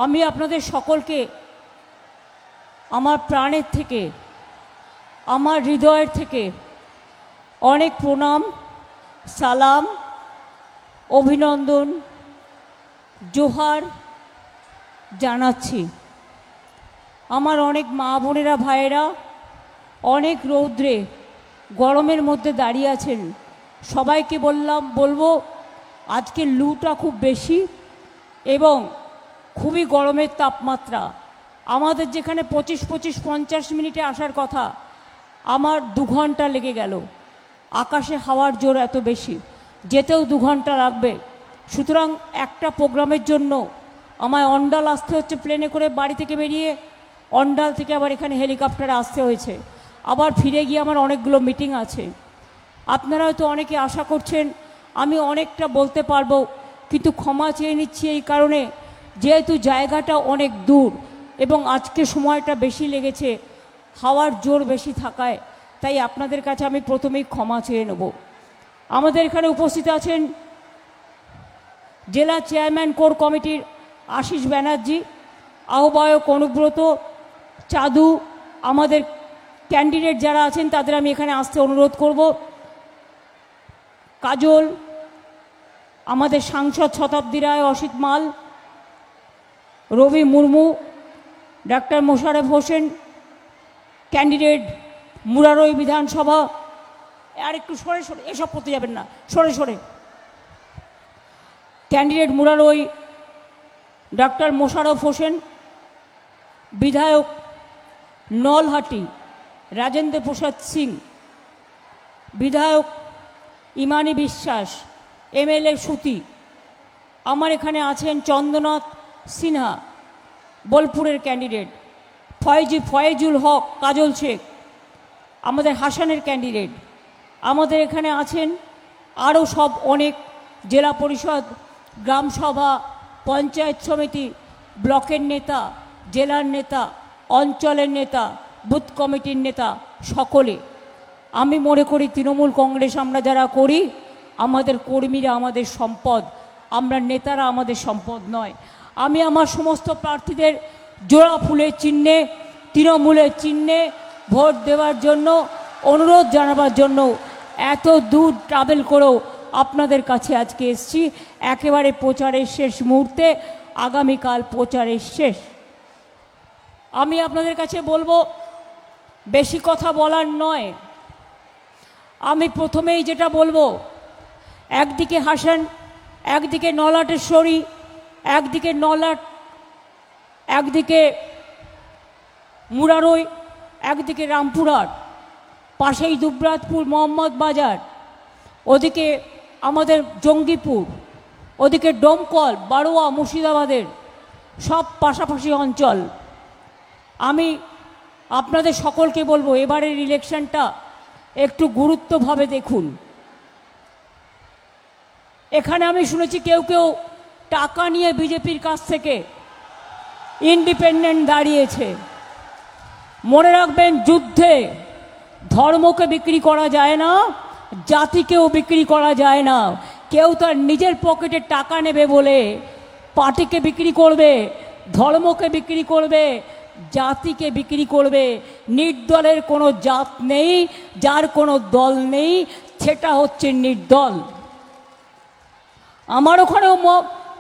আমি আপনাদের সকলকে আমার প্রাণের থেকে, আমার হৃদয়ের থেকে অনেক প্রণাম, সালাম, অভিনন্দন, জোহার জানাচ্ছি। আমার অনেক মা বোনেরা, ভাইয়েরা অনেক রৌদ্রে গরমের মধ্যে দাঁড়িয়ে আছেন। সবাইকে বলবো আজকে লুটা খুব বেশি এবং খুবই গরমের তাপমাত্রা। আমাদের যেখানে 25-50 মিনিটে আসার কথা, আমার 2 ঘন্টা লেগে গেল। আকাশে হাওয়ার জোর এত বেশি, যেতেও 2 ঘন্টা লাগবে। সুতরাং একটা প্রোগ্রামের জন্য আমায় অন্ডাল আসতে হচ্ছে, প্লেনে করে বাড়ি থেকে বেরিয়ে অন্ডাল থেকে আবার এখানে হেলিকপ্টারে আসতে হয়েছে। আবার ফিরে গিয়ে আমার অনেকগুলো মিটিং আছে। আপনারা হয়তো অনেকে আশা করছেন আমি অনেকটা বলতে পারবো, কিন্তু ক্ষমা চেয়ে নিচ্ছি এই কারণে, যেহেতু জায়গাটা অনেক দূর এবং আজকে সময়টা বেশি লেগেছে, হাওয়ার জোর বেশি থাকায়, তাই আপনাদের কাছে আমি প্রথমেই ক্ষমা চেয়ে নেব। আমাদের এখানে উপস্থিত আছেন জেলা চেয়ারম্যান কোর কমিটির আশিস ব্যানার্জি, আহ্বায়ক অনুব্রত, চাঁদু, আমাদের ক্যান্ডিডেট যারা আছেন তাদের আমি এখানে আসতে অনুরোধ করব। কাজল, আমাদের সাংসদ শতাব্দী রায়, অসিত মাল, রবি মুর্মু, ডাক্তার মোশাররফ হোসেন, ক্যান্ডিডেট মুরারই বিধানসভা। আর একটু সরে সরে, এসব করতে যাবেন না, সরে সরে। ক্যান্ডিডেট মুরারই ডাক্তার মোশাররফ হোসেন, বিধায়ক নলহাটি রাজেন্দ্র প্রসাদ সিং, বিধায়ক ইমানি বিশ্বাস, এমএলএ সুতি। আমার এখানে আছেন চন্দ্রনাথ সিনহা, বোলপুরের ক্যান্ডিডেট, ফয়েজুল হক, কাজল শেখ, আমাদের হাসানের ক্যান্ডিডেট। আমাদের এখানে আছেন আরও সব অনেক জেলা পরিষদ, গ্রামসভা, পঞ্চায়েত সমিতি, ব্লকের নেতা, জেলার নেতা, অঞ্চলের নেতা, বুথ কমিটির নেতা, সকলে। আমি মনে করি তৃণমূল কংগ্রেস আমরা যারা করি, আমাদের কর্মীরা আমাদের সম্পদ, আমরা নেতারা আমাদের সম্পদ নয়। আমি আমার সমস্ত প্রার্থীদের জোড়া ফুলের চিহ্নে, তৃণমূলের চিহ্নে ভোট দেওয়ার জন্য অনুরোধ জানাবার জন্য এত দূর ট্রাভেল করেও আপনাদের কাছে আজকে এসেছি। একেবারে প্রচারের শেষ মুহূর্তে, আগামীকাল প্রচারের শেষ। আমি আপনাদের কাছে বলবো, বেশি কথা বলার নয়। আমি প্রথমেই যেটা বলবো, একদিকে হাসান, একদিকে নলাটেশ্বরী, একদিকে নলাট, একদিকে মুরারই, একদিকে রামপুরহাট, পাশেই দুবরাজপুর, মোহাম্মদ বাজার, ওদিকে আমাদের জঙ্গিপুর, ওদিকে ডোমকল, বারোয়া, মুর্শিদাবাদের সব পাশাপাশি অঞ্চল। আমি আপনাদের সকলকে বলবো, এবারের ইলেকশনটা একটু গুরুত্বভাবে দেখুন। এখানে আমি শুনেছি কেউ কেউ টাকা নিয়ে বিজেপির কাছ থেকে ইন্ডিপেন্ডেন্ট দাঁড়িয়েছে। মনে রাখবেন, যুদ্ধে ধর্মকে বিক্রি করা যায় না, জাতিকেও বিক্রি করা যায় না। কেউ তার নিজের পকেটে টাকা নেবে বলে পার্টিকে বিক্রি করবে, ধর্মকে বিক্রি করবে, জাতিকে বিক্রি করবে। নির্দলের কোনো জাত নেই, যার কোনো দল নেই, সেটা হচ্ছে নির্দল। আমার ওখানেও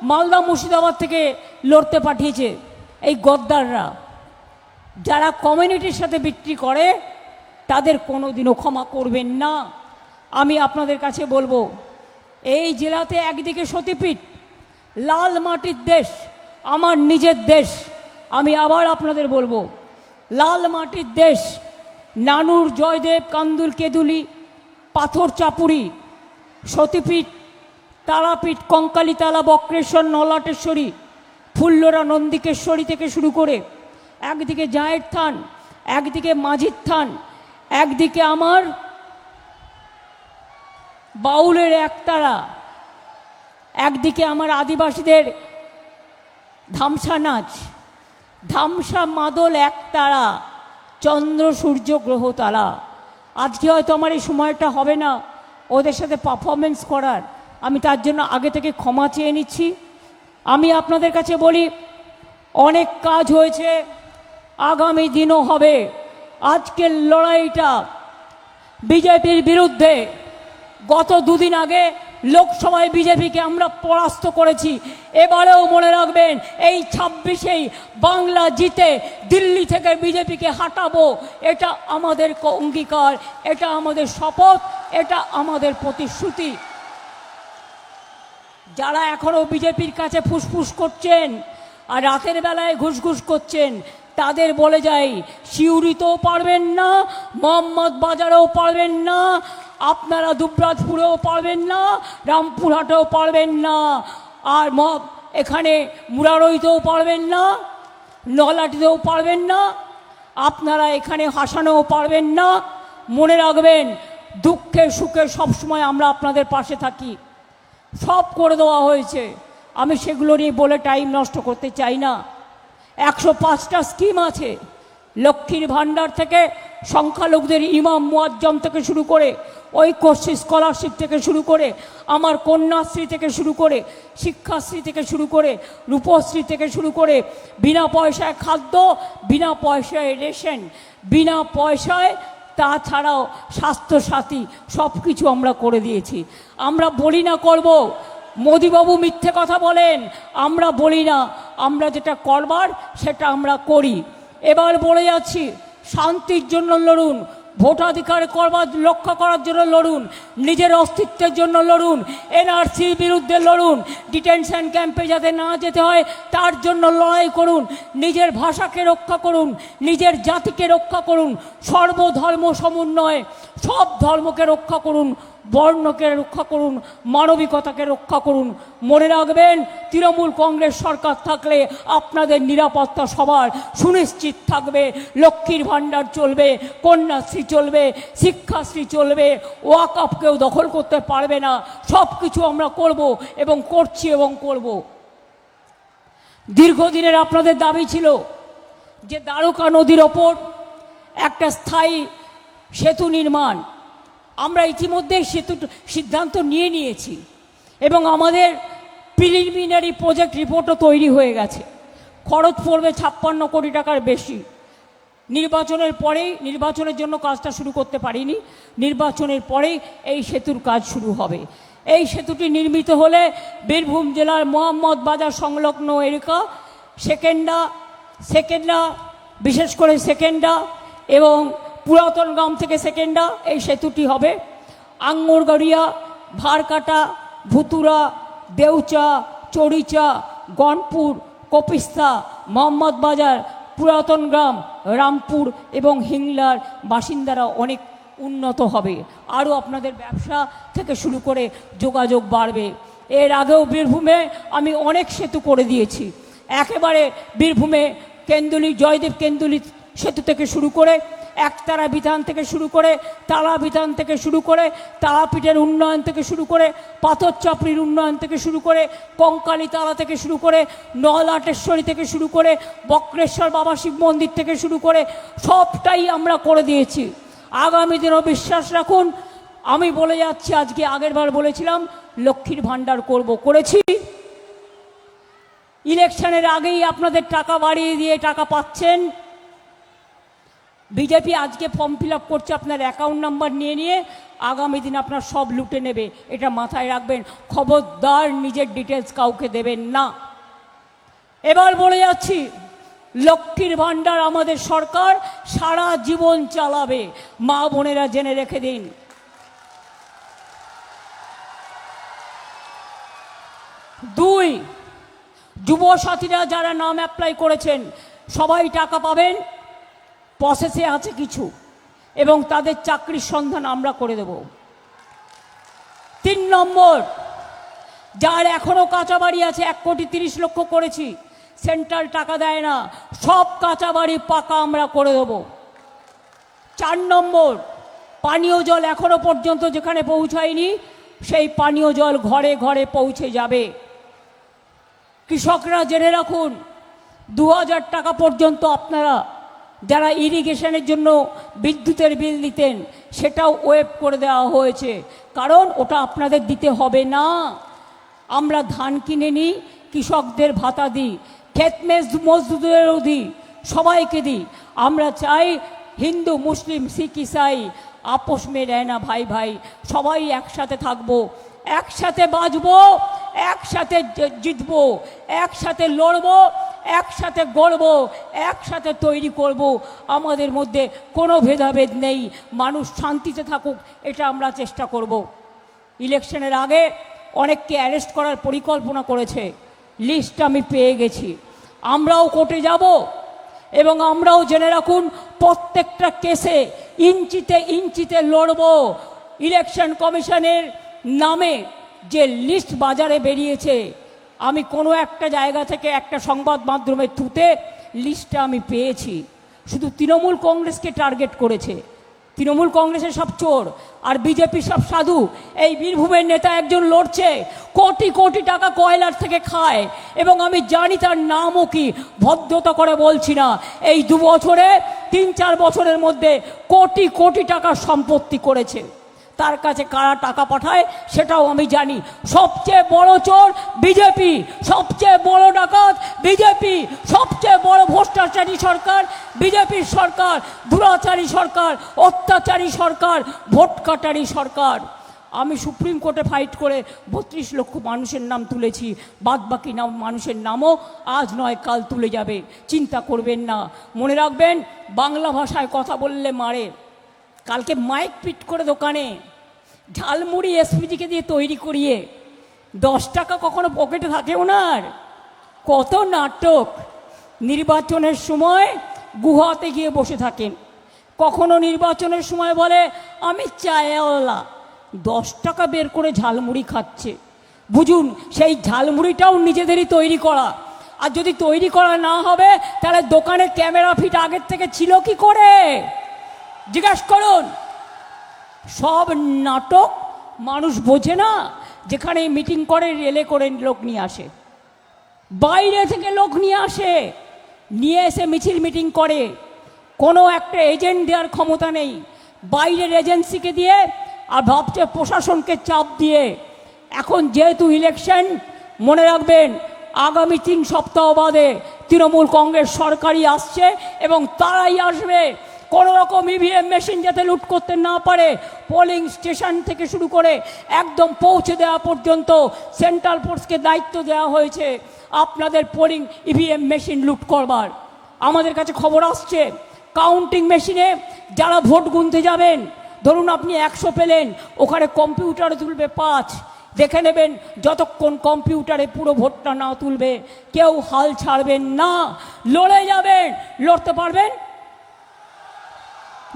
মালদা, মুর্শিদাবাদ থেকে লড়তে পাঠিয়েছে এই গদ্দাররা। যারা কমিউনিটির সাথে বিক্রি করে তাদের কোনো দিনও ক্ষমা করবেন না। আমি আপনাদের কাছে বলবো, এই জেলাতে একদিকে সতীপীঠ, লাল মাটির দেশ, আমার নিজের দেশ। আমি আবার আপনাদের বলবো, লাল মাটির দেশ, নানুর, জয়দেব, কান্দুল, কেদুলি, পাথর চাপুরি, সতীপীঠ, তারাপীঠ, কঙ্কালীতলা, বক্রেশ্বর, নলাটেশ্বরী, ফুল্লরা, নন্দিকেশ্বরী থেকে শুরু করে একদিকে জায়ের থান, একদিকে মাঝির থান, একদিকে আমার বাউলের একতারা, একদিকে আমার আদিবাসীদের ধামসা নাচ, ধামসা, মাদল, একতারা, চন্দ্র, সূর্য, গ্রহ, তারা। আজকে হয়তো আমার এই সময়টা হবে না ওদের সাথে পারফরমেন্স করার, আমি তার জন্য আগে থেকে ক্ষমা চেয়ে নিচ্ছি। আমি আপনাদের কাছে বলি, অনেক কাজ হয়েছে, আগামী দিনও হবে। আজকের লড়াইটা বিজেপির বিরুদ্ধে। গত দুদিন আগে লোকসভায় বিজেপিকে আমরা পরাস্ত করেছি। এবারেও মনে রাখবেন, এই 26-এই বাংলা জিতে দিল্লি থেকে বিজেপিকে হাঁটাবো। এটা আমাদের অঙ্গীকার, এটা আমাদের শপথ, এটা আমাদের প্রতিশ্রুতি। যারা এখনও বিজেপির কাছে ফুসফুস করছেন আর রাতের বেলায় ঘুষঘুষ করছেন, তাদের বলে যাই, সিউড়িতেও পারবেন না, মোহাম্মদ বাজারেও পারবেন না, আপনারা দুবরাজপুরেও পারবেন না, রামপুরহাটেও পারবেন না, আর এখানে মুরারইতেও পারবেন না, নলাটিতেও পারবেন না, আপনারা এখানে হাসানেও পারবেন না। মনে রাখবেন, দুঃখে সুখে সবসময় আমরা আপনাদের পাশে থাকি। সব করে দেওয়া হয়েছে, আমি সেগুলো নিয়ে বলে টাইম নষ্ট করতে চাই না। 105টা স্কিম আছে, লক্ষ্মীর ভাণ্ডার থেকে সংখ্যালঘুদের ইমাম মুয়াজ্জম থেকে শুরু করে, ঐক্যশ্রী স্কলারশিপ থেকে শুরু করে, আমার কন্যাশ্রী থেকে শুরু করে, শিক্ষাশ্রী থেকে শুরু করে, রূপশ্রী থেকে শুরু করে, বিনা পয়সায় খাদ্য, বিনা পয়সায় রেশন, বিনা পয়সায় তাছাড়াও স্বাস্থ্যসাথী, সব কিছু আমরা করে দিয়েছি। আমরা বলি না করব, মোদিবাবু মিথ্যে কথা বলেন, আমরা বলি না, আমরা যেটা করবার সেটা আমরা করি। এবার বলে যাচ্ছি, শান্তির জন্য লড়ুন, ভোটাধিকার রক্ষা করার জন্য লড়ুন, নিজের অস্তিত্বের জন্য লড়ুন, এনআরসির বিরুদ্ধে লড়ুন, ডিটেনশন ক্যাম্পে যাতে না যেতে হয় তার জন্য লড়াই করুন, নিজের ভাষাকে রক্ষা করুন, নিজের জাতিকে রক্ষা করুন, সর্বধর্ম সমন্বয়ে সব ধর্মকে রক্ষা করুন, বর্ণকে রক্ষা করুন, মানবিকতাকে রক্ষা করুন। মনে রাখবেন, তৃণমূল কংগ্রেস সরকার থাকলে আপনাদের নিরাপত্তা সবার সুনিশ্চিত থাকবে। লক্ষ্মীর ভাণ্ডার চলবে, কন্যাশ্রী চলবে, শিক্ষাশ্রী চলবে, ওয়াকফ কেউ দখল করতে পারবে না। সব কিছু আমরা করব এবং করছি এবং করব। দীর্ঘদিনের আপনাদের দাবি ছিল যে দ্বারকা নদীর ওপর একটা স্থায়ী সেতু নির্মাণ। আমরা ইতিমধ্যে সেতু সিদ্ধান্ত নিয়ে নিয়েছি এবং আমাদের প্রিলিমিনারি প্রজেক্ট রিপোর্টও তৈরি হয়ে গেছে। খরচ পড়বে 56 কোটি টাকার বেশি। নির্বাচনের পরেই, নির্বাচনের জন্য কাজটা শুরু করতে পারিনি, নির্বাচনের পরেই এই সেতুর কাজ শুরু হবে। এই সেতুটি নির্মিত হলে বীরভূম জেলার মোহাম্মদ বাজার সংলগ্ন এলাকা, সেকেন্ডা বিশেষ করে সেকেন্ডা এবং পুরাতন গ্রাম থেকে সেকেন্ডা, এই সেতুটি হবে। আঙ্গুরগড়িয়া, ভারকাটা, ভুতুরা, দেউচা, চড়িচা, গনপুর, কপিস্তা, মোহাম্মদ বাজার, পুরাতন গ্রাম, রামপুর এবং হিংলার বাসিন্দারা অনেক উন্নত হবে। আরও আপনাদের ব্যবসা থেকে শুরু করে যোগাযোগ বাড়বে। এর আগেও বীরভূমে আমি অনেক সেতু করে দিয়েছি। একেবারে বীরভূমে কেন্দুলি, জয়দেব কেন্দুলি সেতু থেকে শুরু করে, একতারা বিধান থেকে শুরু করে, তালা বিধান থেকে শুরু করে, তারাপীঠের উন্নয়ন থেকে শুরু করে, পাথর চাপড়ির উন্নয়ন থেকে শুরু করে, কঙ্কালী তালা থেকে শুরু করে, নলাটেশ্বরী থেকে শুরু করে, বক্রেশ্বর বাবা শিব মন্দির থেকে শুরু করে সবটাই আমরা করে দিয়েছি। আগামী দিনও বিশ্বাস রাখুন। আমি বলে যাচ্ছি, আজকে আগেরবার বলেছিলাম লক্ষ্মীর ভাণ্ডার করব, করেছি। ইলেকশনের আগেই আপনাদের টাকা বাড়িয়ে দিয়ে টাকা পাচ্ছেন। বিজেপি আজকে ফর্ম ফিল আপ করছে আপনার অ্যাকাউন্ট নাম্বার নিয়ে নিয়ে, আগামী দিন আপনার সব লুটে নেবে, এটা মাথায় রাখবেন। খবরদার নিজের ডিটেলস কাউকে দেবেন না। এবার বলে যাচ্ছি, লক্ষ্মীর ভাণ্ডার আমাদের সরকার সারা জীবন চালাবে, মা বোনেরা জেনে রেখে দিন। দুই, যুবসাথীরা যারা নাম অ্যাপ্লাই করেছেন সবাই টাকা পাবেন, প্রসেসে আছে কিছু, এবং তাদের চাকরির সন্ধান আমরা করে দেব। 3 নম্বর, যার এখনো কাঁচা বাড়ি আছে, 1,30,00,000 করেছি, সেন্ট্রাল টাকা দেয় না, সব কাঁচা বাড়ি পাকা আমরা করে দেব। 4 নম্বর, পানীয় জল এখনো পর্যন্ত যেখানে পৌঁছায়নি সেই পানীয় জল ঘরে ঘরে পৌঁছে যাবে। কৃষকরা জেনে রাখুন, 2,000 টাকা পর্যন্ত আপনারা যারা ইরিগেশনের জন্য বিদ্যুতের বিল দিতেন সেটাও ওয়েভ করে দেওয়া হয়েছে, কারণ ওটা আপনাদের দিতে হবে না। আমরা ধান কিনে নিই, কৃষকদের ভাতা দিই, ক্ষেত মজদুরদেরও দিই, সবাইকে দিই। আমরা চাই হিন্দু মুসলিম শিখ ইসাই আপোষ মে রহনা ভাই ভাই, সবাই একসাথে থাকবো, একসাথে বাঁচবো, একসাথে জিতবো, একসাথে লড়বো, একসাথে গড়বো, একসাথে তৈরি করব। আমাদের মধ্যে কোনো ভেদাভেদ নেই, মানুষ শান্তিতে থাকুক, এটা আমরা চেষ্টা করব। ইলেকশনের আগে অনেককে অ্যারেস্ট করার পরিকল্পনা করেছে, লিস্ট আমি পেয়ে গেছি। আমরাও কোর্টে যাব এবং আমরাও জেনে রাখুন প্রত্যেকটা কেসে ইঞ্চিতে ইঞ্চিতে লড়ব। ইলেকশন কমিশনের নামে যে লিস্ট বাজারে বেরিয়েছে, আমি কোনো একটা জায়গা থেকে একটা সংবাদ মাধ্যমের থ্রুতে লিস্টটা আমি পেয়েছি, শুধু তৃণমূল কংগ্রেসকে টার্গেট করেছে। তৃণমূল কংগ্রেসের সব চোর আর বিজেপি সব সাধু। এই বীরভূমের নেতা একজন লড়ছে, কোটি কোটি টাকা কয়লার থেকে খায়, এবং আমি জানি তার নামও কি, ভদ্রতা করে বলছি না। এই 2 বছরে 3-4 বছরের মধ্যে কোটি কোটি টাকার সম্পত্তি করেছে। তার কাছে কারা টাকা পাঠায় সেটাও আমি জানি। সবচেয়ে বড় চোর বিজেপি, সবচেয়ে বড় ডাকাত বিজেপি, সবচেয়ে বড় ভ্রষ্টাচারী সরকার বিজেপির সরকার, দুরাচারী সরকার, অত্যাচারী সরকার, ভোট কাটারি সরকার। আমি সুপ্রিম কোর্টে ফাইট করে 32 লক্ষ মানুষের নাম তুলেছি, বাদবাকি মানুষের নামও আজ নয় কাল তুলে যাবে, চিন্তা করবেন না। মনে রাখবেন, বাংলা ভাষায় কথা বললে মারে। কালকে মাইক পিট করে দোকানে ঝালমুড়ি এসপিজিকে দিয়ে তৈরি করিয়ে 10 টাকা কখনো পকেটে থাকে ওনার। কত নাটক! নির্বাচনের সময় গুহাতে গিয়ে বসে থাকেন, কখনো নির্বাচনের সময় বলে আমি চায়ওয়ালা, 10 টাকা বের করে ঝালমুড়ি খাচ্ছে। বুঝুন, সেই ঝালমুড়িটাও নিজেদেরই তৈরি করা। আর যদি তৈরি করা না হবে, তাহলে দোকানে ক্যামেরা ফিট আগের থেকে ছিল কি করে? জিজ্ঞাসা করুন। সব নাটক মানুষ বোঝে না। যেখানে মিটিং করে রেলে করে লোক নিয়ে আসে, বাইরে থেকে লোক নিয়ে আসে, নিয়ে এসে মিছিল মিটিং করে। কোনো একটা এজেন্ট দেওয়ার ক্ষমতা নেই, বাইরের এজেন্সিকে দিয়ে, আর ভাবছে প্রশাসনকে চাপ দিয়ে। এখন যেহেতু ইলেকশন, মনে রাখবেন আগামী 3 সপ্তাহ বাদে তৃণমূল কংগ্রেস সরকারই আসছে এবং তারাই আসবে। কোনো রকম ইভিএম মেশিন যাতে লুট করতে না পারে, পোলিং স্টেশন থেকে শুরু করে একদম পৌঁছে দেওয়া পর্যন্ত সেন্ট্রাল ফোর্সকে দায়িত্ব দেওয়া হয়েছে আপনাদের পোলিং ইভিএম মেশিন লুট করবার। আমাদের কাছে খবর আসছে, কাউন্টিং মেশিনে যারা ভোট গুনতে যাবেন, ধরুন আপনি 100 পেলেন, ওখানে কম্পিউটারে তুলবে 5। দেখে নেবেন যতক্ষণ কম্পিউটারে পুরো ভোটটা না তুলবে, কেউ হাল ছাড়বেন না, লড়ে যাবেন। লড়তে পারবেন?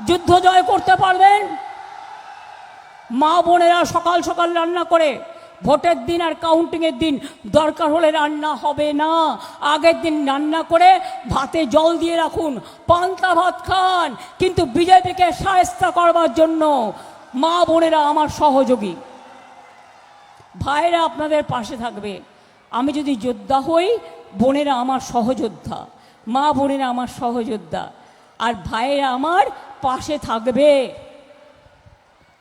যুদ্ধ জয় করতে পারবেন? মা বোনেরা সকাল সকাল রান্না করে, ভোটের দিন আর কাউন্টিংয়ের দিন দরকার হলে রান্না হবে না, আগের দিন রান্না করে ভাতে জল দিয়ে রাখুন, পান্তা ভাত খান। কিন্তু বিজেপিকে শায়েস্তা করবার জন্য মা বোনেরা আমার সহযোগী, ভাইরা আপনাদের পাশে থাকবে। আমি যদি যোদ্ধা হই, বোনেরা আমার সহযোদ্ধা, মা বোনেরা আমার সহযোদ্ধা, আর ভাইয়েরা আমার পাশে থাকবে।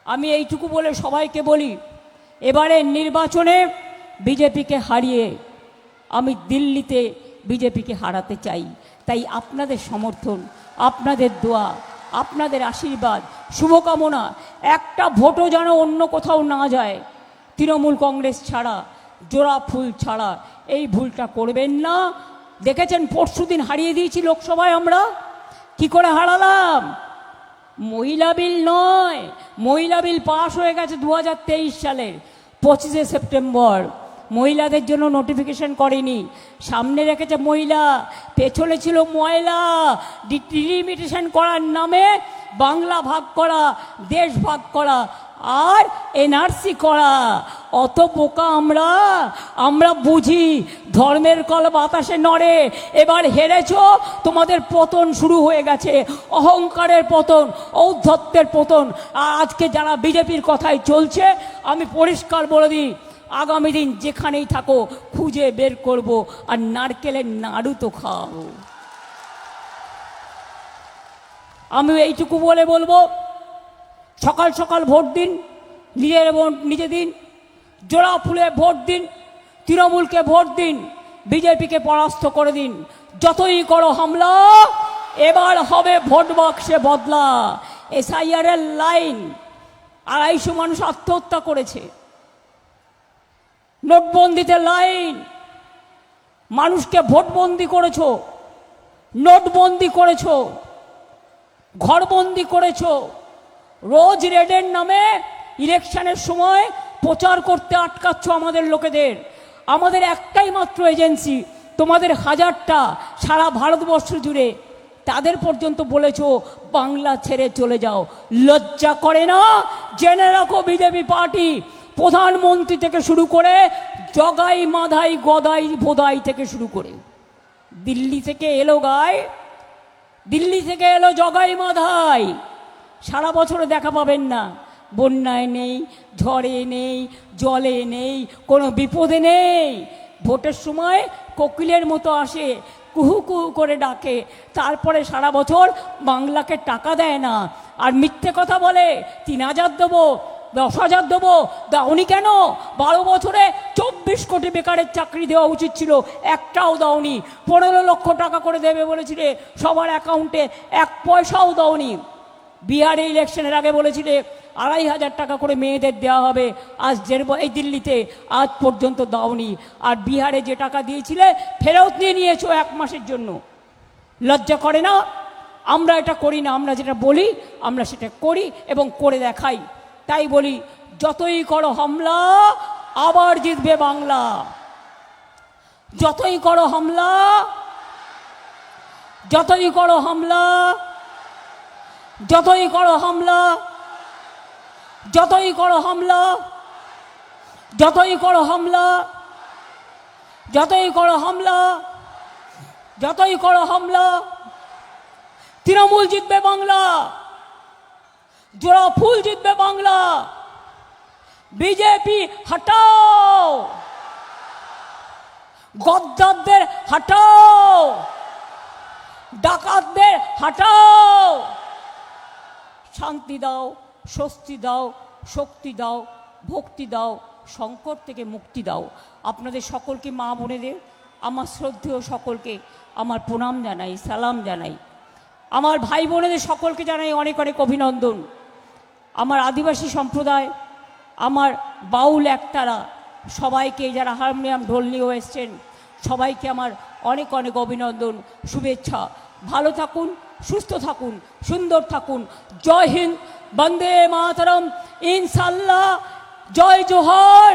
আমি এইটুকু বলে সবাইকে বলি, এবারে নির্বাচনে বিজেপিকে হারিয়ে আমি দিল্লিতে বিজেপিকে হারাতে চাই। তাই আপনাদের সমর্থন, আপনাদের দোয়া, আপনাদের আশীর্বাদ, শুভকামনা, একটা ভোটও যেন অন্য কোথাও না যায়, তৃণমূল কংগ্রেস ছাড়া, জোড়া ফুল ছাড়া। এই ভুলটা করবেন না। দেখেছেন পরশুদিন হারিয়ে দিয়েছি লোকসভায় আমরা। কি করে হারালাম? মহিলা বিল নয়, মহিলা বিল পাশ হয়ে গেছে 2023 সালের 25শে সেপ্টেম্বর। মহিলাদের জন্য নোটিফিকেশন করেনি, সামনে রেখেছে মহিলা, পেছনে ছিল ময়লা। ডিলিমিটেশন করার নামে বাংলা ভাগ করা, দেশ ভাগ করা, আর এনআরসি করা। অত বোকা আমরা বুঝি ধর্মের কল বাতাসে নড়ে। এবার হেরেছ, তোমাদের পতন শুরু হয়ে গেছে, অহংকারের পতন, ঔদ্ধত্যের পতন। আর আজকে যারা বিজেপির কথাই চলছে, আমি পরিষ্কার বলে দিই, আগামী দিন যেখানেই থাকো খুঁজে বের করব, আর নারকেলের নাড়ু তো খাও। আমি এইটুকু বলে বলবো, সকাল সকাল ভোট দিন, নিজের ভোট নিজে দিন, জোড়া ফুলে ভোট দিন, তৃণমূলকে ভোট দিন, বিজেপিকে পরাস্ত করে দিন। যতই করো হামলা, এবার হবে ভোট বাক্সে বদলা। SIR এর লাইন, 250 মানুষ আত্মহত্যা করেছে। নোটবন্দিতে লাইন, মানুষকে ভোটবন্দি করেছো, নোটবন্দি করেছো, ঘরবন্দি করেছো। রোজ রেডের নামে ইলেকশনের সময় প্রচার করতে আটকাচ্ছ আমাদের লোকেদের। আমাদের একটাই মাত্র এজেন্সি, তোমাদের 1000টা সারা ভারতবর্ষ জুড়ে, তাদের পর্যন্ত বলেছো বাংলা ছেড়ে চলে যাও। লজ্জা করে না? জেনে রাখো, বিজেপি পার্টি প্রধানমন্ত্রী থেকে শুরু করে জগাই মাধাই গদাই বোদাই থেকে শুরু করে দিল্লি থেকে এলো দিল্লি থেকে এলো জগাই মাধাই, সারা বছরে দেখা পাবেন না। বন্যায় নেই, ঝড়ে নেই, জলে নেই, কোনো বিপদে নেই। ভোটের সময় কোকিলের মতো আসে, কুহু কুহু করে ডাকে, তারপরে সারা বছর বাংলাকে টাকা দেয় না। আর মিথ্যে কথা বলে 3000 দেবো, 10,000 দেবো। দাওনি কেন? 12 বছরে 24 কোটি বেকারের চাকরি দেওয়া উচিত ছিল, একটাও দাওনি। 15 লক্ষ টাকা করে দেবে বলেছিলে, সবার অ্যাকাউন্টে 1 পয়সাও দাওনি। বিহারে ইলেকশনের আগে বলেছিলে 2,500 টাকা করে মেয়েদের দেওয়া হবে, আজ এই দিল্লিতে আজ পর্যন্ত দাওনি। আর বিহারে যে টাকা দিয়েছিলে ফেরত নিয়ে নিয়েছো 1 মাসের জন্য। লজ্জা করে না? আমরা এটা করি না, আমরা যেটা বলি আমরা সেটা করি এবং করে দেখাই। তাই বলি, যতই করো হামলা, আবার জিতবে বাংলা। যতই করো হামলা, যতই করো হামলা, যতই করো হামলা, যতই করো হামলা, যতই করো হামলা, যতই করো হামলা, যতই করো হামলা, তৃণমূল জিতবে বাংলা, জোড়া ফুল জিতবে বাংলা। বিজেপি হটাও, গদ্দারদের হটাও, ডাকাতদের হটাও। শান্তি দাও, স্বস্তি দাও, শক্তি দাও, ভক্তি দাও, সংকট থেকে মুক্তি দাও। আপনাদের সকলকে, মা বোনেদের, আমার শ্রদ্ধেয় সকলকে আমার প্রণাম জানাই, সালাম জানাই। আমার ভাই বোনেদের সকলকে জানাই অনেক অনেক অভিনন্দন। আমার আদিবাসী সম্প্রদায়, আমার বাউল একতারা, সবাইকে, যারা হারমোনিয়াম ঢোল নিয়েও এসছেন, সবাইকে আমার অনেক অনেক অভিনন্দন, শুভেচ্ছা। ভালো থাকুন, সুস্থ থাকুন, সুন্দর থাকুন। জয় হিন্দ, বন্দে মাতরম, ইনশাল্লাহ। জয় জোহার,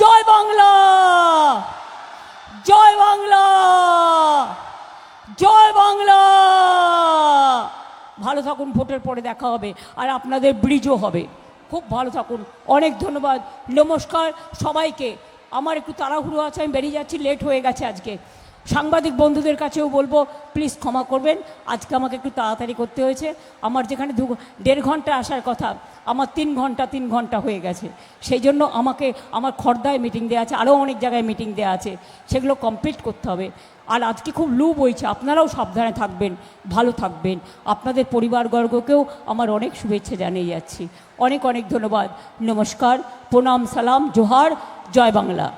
জয় বাংলা, জয় বাংলা, জয় বাংলা। ভালো থাকুন, ভোটের পরে দেখা হবে, আর আপনাদের ব্রিজও হবে। খুব ভালো থাকুন, অনেক ধন্যবাদ, নমস্কার সবাইকে। আমার একটু তাড়াহুড়ো আছে, আমি বেরিয়ে যাচ্ছি, লেট হয়ে গেছে আজকে। সাংবাদিক বন্ধুদের কাছেও বলবো প্লিজ ক্ষমা করবেন, আজকে আমাকে একটু তাড়াতাড়ি করতে হয়েছে। আমার যেখানে 1.5 ঘন্টা আসার কথা, আমার 3 ঘন্টা হয়ে গেছে। সেই জন্য আমাকে আমার খড়দায় মিটিং দেওয়া আছে, আরও অনেক জায়গায় মিটিং দেওয়া আছে, সেগুলো কমপ্লিট করতে হবে। আর আজকে খুব লু বইছে, আপনারাও সাবধানে থাকবেন, ভালো থাকবেন। আপনাদের পরিবারবর্গকেও আমার অনেক শুভেচ্ছা জানিয়ে যাচ্ছি। অনেক অনেক ধন্যবাদ, নমস্কার, প্রণাম, সালাম, জোহার, জয় বাংলা।